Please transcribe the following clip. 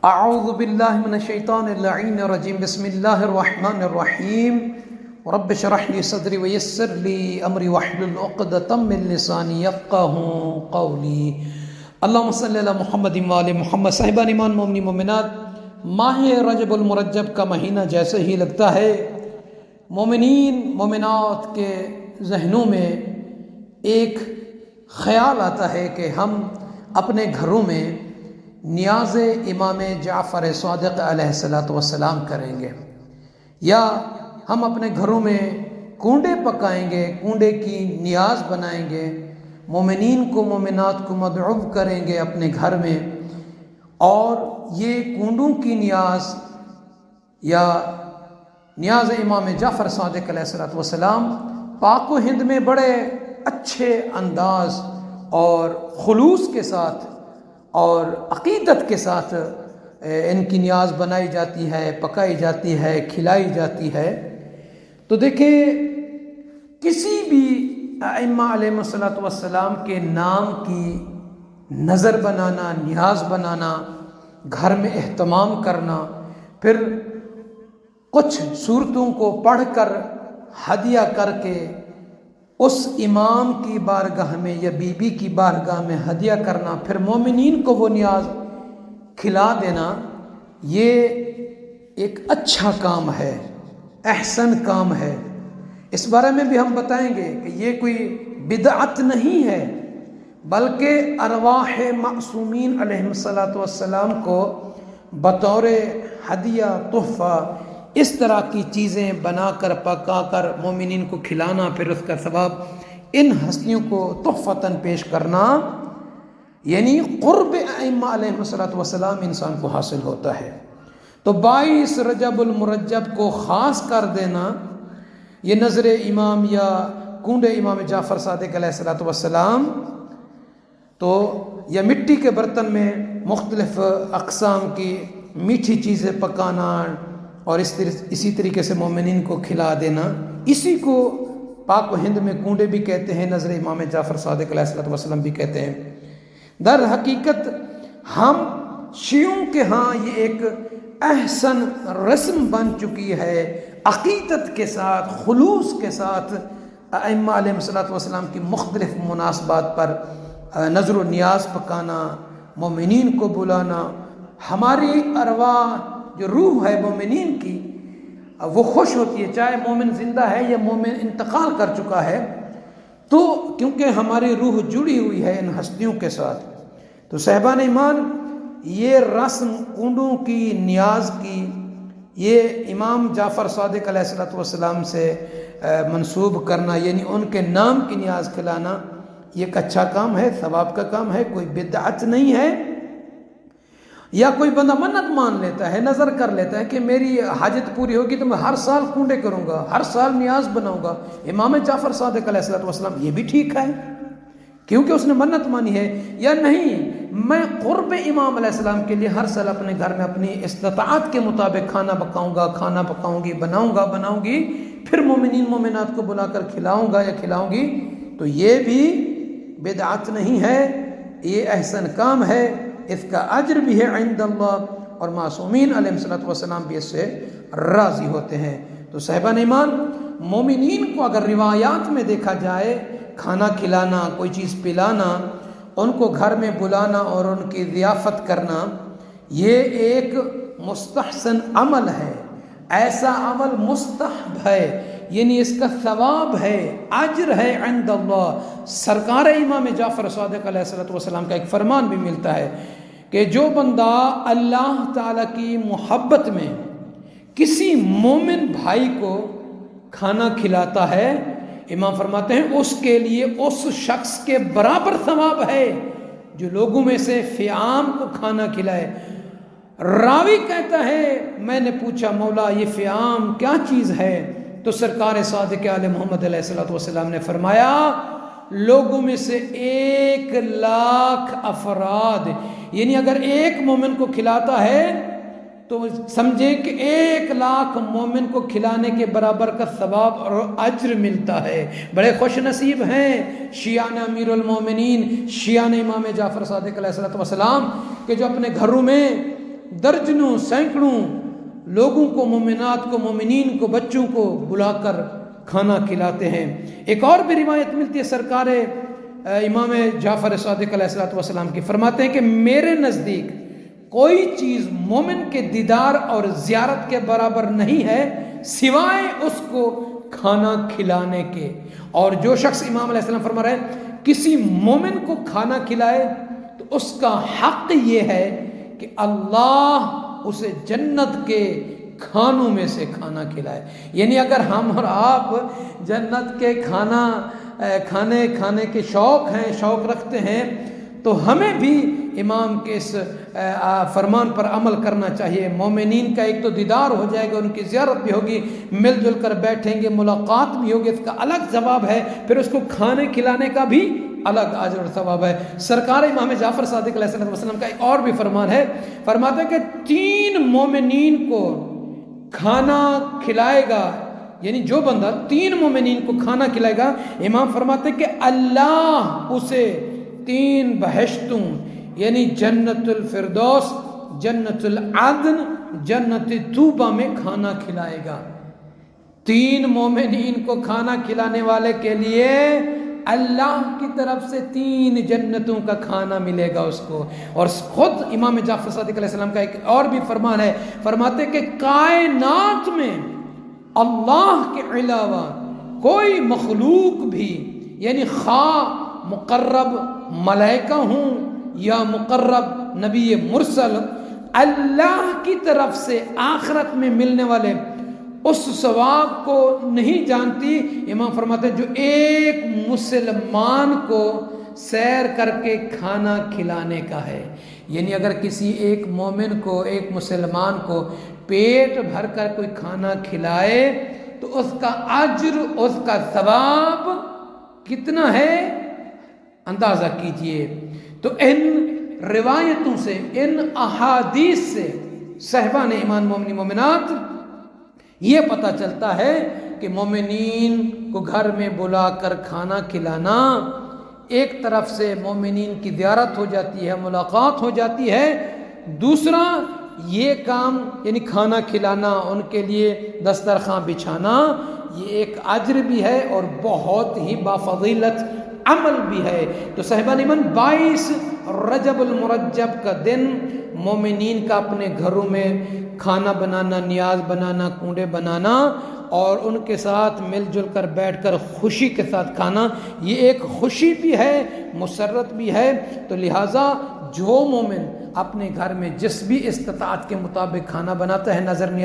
اعوذ باللہ من الشیطان اللعین الرجیم بسم اللہ الرحمن الرحیم رب اشرح لی صدری ویسر لی امری واحلل عقدۃ من لسانی یفقہوا قولی اللہم صلی علی محمد وآل محمد۔ صاحبان ایمان مومنی مومنات، ماہ رجب المرجب کا مہینہ جیسے ہی لگتا ہے مومنین مومنات کے ذہنوں میں ایک خیال آتا ہے کہ ہم اپنے گھروں میں نیاز امام جعفر صادق علیہ السلام کریں گے، یا ہم اپنے گھروں میں کونڈے پکائیں گے، کونڈے کی نیاز بنائیں گے، مومنین کو مومنات کو مدعو کریں گے اپنے گھر میں، اور یہ کونڈوں کی نیاز یا نیاز امام جعفر صادق علیہ السلام پاک و ہند میں بڑے اچھے انداز اور خلوص کے ساتھ اور عقیدت کے ساتھ ان کی نیاز بنائی جاتی ہے، پکائی جاتی ہے، کھلائی جاتی ہے۔ تو دیکھیں، کسی بھی ائمہ علیہ السلام کے نام کی نظر بنانا، نیاز بنانا، گھر میں اہتمام کرنا، پھر کچھ صورتوں کو پڑھ کر ہدیہ کر کے اس امام کی بارگاہ میں یا بی بی کی بارگاہ میں ہدیہ کرنا، پھر مومنین کو وہ نیاز کھلا دینا، یہ ایک اچھا کام ہے، احسن کام ہے۔ اس بارے میں بھی ہم بتائیں گے کہ یہ کوئی بدعت نہیں ہے، بلکہ ارواح معصومین علیہ السلام کو بطور ہدیہ تحفہ اس طرح کی چیزیں بنا کر پکا کر مومنین کو کھلانا، پھر اس کا ثواب ان ہستیوں کو تحفتاً پیش کرنا، یعنی قرب ائمہ علیہ السلام انسان کو حاصل ہوتا ہے۔ تو 22 رجب المرجب کو خاص کر دینا، یہ نظر امام یا کونڈے امام جعفر صادق علیہ السلام، تو یا مٹی کے برتن میں مختلف اقسام کی میٹھی چیزیں پکانا اور اسی طریقے سے مومنین کو کھلا دینا، اسی کو پاک و ہند میں کونڈے بھی کہتے ہیں، نظر امام جعفر صادق علیہ السلام بھی کہتے ہیں۔ در حقیقت ہم شیعوں کے ہاں یہ ایک احسن رسم بن چکی ہے، عقیدت کے ساتھ، خلوص کے ساتھ ائمہ علیہ السلام کی مختلف مناسبات پر نظر و نیاز پکانا، مومنین کو بلانا۔ ہماری ارواح جو روح ہے مومنین کی، وہ خوش ہوتی ہے، چاہے مومن زندہ ہے یا مومن انتقال کر چکا ہے، تو کیونکہ ہماری روح جڑی ہوئی ہے ان ہستیوں کے ساتھ۔ تو صاحبان ایمان، یہ رسم کونڈوں کی نیاز کی، یہ امام جعفر صادق علیہ السلام سے منسوب کرنا، یعنی ان کے نام کی نیاز کھلانا، یہ ایک اچھا کام ہے، ثواب کا کام ہے، کوئی بدعت نہیں ہے۔ یا کوئی بندہ منت مان لیتا ہے، نظر کر لیتا ہے کہ میری حاجت پوری ہوگی تو میں ہر سال کونڈے کروں گا، ہر سال نیاز بناؤں گا امام جعفر صادق علیہ السلام، یہ بھی ٹھیک ہے کیونکہ اس نے منت مانی ہے۔ یا نہیں، میں قرب امام علیہ السلام کے لیے ہر سال اپنے گھر میں اپنی استطاعت کے مطابق کھانا پکاؤں گا، کھانا پکاؤں گی، بناؤں گی، پھر مومنین مومنات کو بلا کر کھلاؤں گا یا کھلاؤں گی، تو یہ بھی بدعت نہیں ہے، یہ احسن کام ہے، اس کا اجر بھی ہے عند اللہ، اور معصومین علیہ السلام بھی اس سے راضی ہوتے ہیں۔ تو صاحبان ایمان، مومنین کو اگر روایات میں دیکھا جائے، کھانا کھلانا، کوئی چیز پلانا، ان کو گھر میں بلانا اور ان کی ضیافت کرنا، یہ ایک مستحسن عمل ہے، ایسا عمل مستحب ہے، یعنی اس کا ثواب ہے، اجر ہے عند اللہ۔ سرکار امام جعفر صادق علیہ السلام کا ایک فرمان بھی ملتا ہے کہ جو بندہ اللہ تعالیٰ کی محبت میں کسی مومن بھائی کو کھانا کھلاتا ہے، امام فرماتے ہیں اس کے لیے اس شخص کے برابر ثواب ہے جو لوگوں میں سے فیام کو کھانا کھلائے۔ راوی کہتا ہے، میں نے پوچھا مولا یہ فیام کیا چیز ہے؟ تو سرکار صادق علیہ محمد علیہ السلام نے فرمایا، لوگوں میں سے 1,00,000 افراد، یعنی اگر ایک مومن کو کھلاتا ہے تو سمجھے کہ 1,00,000 مومن کو کھلانے کے برابر کا ثواب اور اجر ملتا ہے۔ بڑے خوش نصیب ہیں شیعان امیر المومنین، شیعان امام جعفر صادق علیہ السلام، کہ جو اپنے گھروں میں درجنوں سینکڑوں لوگوں کو، مومنات کو، مومنین کو، بچوں کو بلا کر کھانا کھلاتے ہیں۔ ایک اور بھی روایت ملتی ہے سرکار امام جعفر صادق علیہ السلام کی، فرماتے ہیں کہ میرے نزدیک کوئی چیز مومن کے دیدار اور زیارت کے برابر نہیں ہے سوائے اس کو کھانا کھلانے کے۔ اور جو شخص، امام علیہ السلام فرما رہے ہیں، کسی مومن کو کھانا کھلائے تو اس کا حق یہ ہے کہ اللہ اسے جنت کے کھانوں میں سے کھانا کھلائے۔ یعنی اگر ہم اور آپ جنت کے کھانے کے شوق رکھتے ہیں تو ہمیں بھی امام کے اس فرمان پر عمل کرنا چاہیے۔ مومنین کا ایک تو دیدار ہو جائے گا، ان کی زیارت بھی ہوگی، مل جل کر بیٹھیں گے، ملاقات بھی ہوگی، اس کا الگ ثواب ہے، پھر اس کو کھانے کھلانے کا بھی الگ اجر اور ثواب ہے۔ سرکار امام جعفر صادق علیہ السلام کا ایک اور بھی فرمان ہے، فرماتا ہے کہ 3 مومنین کو کھانا کھلائے گا، یعنی جو بندہ 3 مومنین کو کھانا کھلائے گا، امام فرماتے ہیں کہ اللہ اسے 3 بہشتوں یعنی جنت الفردوس، جنت العدن، جنت طوبہ میں کھانا کھلائے گا۔ 3 مومنین کو کھانا کھلانے والے کے لیے اللہ کی طرف سے 3 جنتوں کا کھانا ملے گا اس کو۔ اور خود امام جعفر صادق علیہ السلام کا ایک اور بھی فرمان ہے، فرماتے کہ کائنات میں اللہ کے علاوہ کوئی مخلوق بھی، یعنی خواہ مقرب ملائکہ ہوں یا مقرب نبی مرسل، اللہ کی طرف سے آخرت میں ملنے والے اس ثواب کو نہیں جانتی۔ امام فرماتے ہیں جو ایک مسلمان کو سیر کر کے کھانا کھلانے کا ہے، یعنی اگر کسی ایک مومن کو، ایک مسلمان کو پیٹ بھر کر کوئی کھانا کھلائے تو اس کا اجر، اس کا ثواب کتنا ہے اندازہ کیجئے۔ تو ان روایتوں سے، ان احادیث سے صحابہ نے ایمان مومنی مومنات یہ پتہ چلتا ہے کہ مومنین کو گھر میں بلا کر کھانا کھلانا ایک طرف سے مومنین کی زیارت ہو جاتی ہے، ملاقات ہو جاتی ہے، دوسرا یہ کام یعنی کھانا کھلانا، ان کے لیے دسترخوان بچھانا، یہ ایک اجر بھی ہے اور بہت ہی بافضیلت عمل بھی ہے۔ تو صاحبان ایمان 22 رجب المرجب کا دن مومنین کا اپنے گھروں میں کھانا بنانا، نیاز بنانا، کنڈے بنانا اور ان کے ساتھ مل جل کر بیٹھ کر خوشی کے ساتھ کھانا، یہ ایک خوشی بھی ہے، مسرت بھی ہے۔ تو لہٰذا جو مومن اپنے گھر میں جس بھی استطاعت کے مطابق کھانا بناتا ہے، نظر نہیں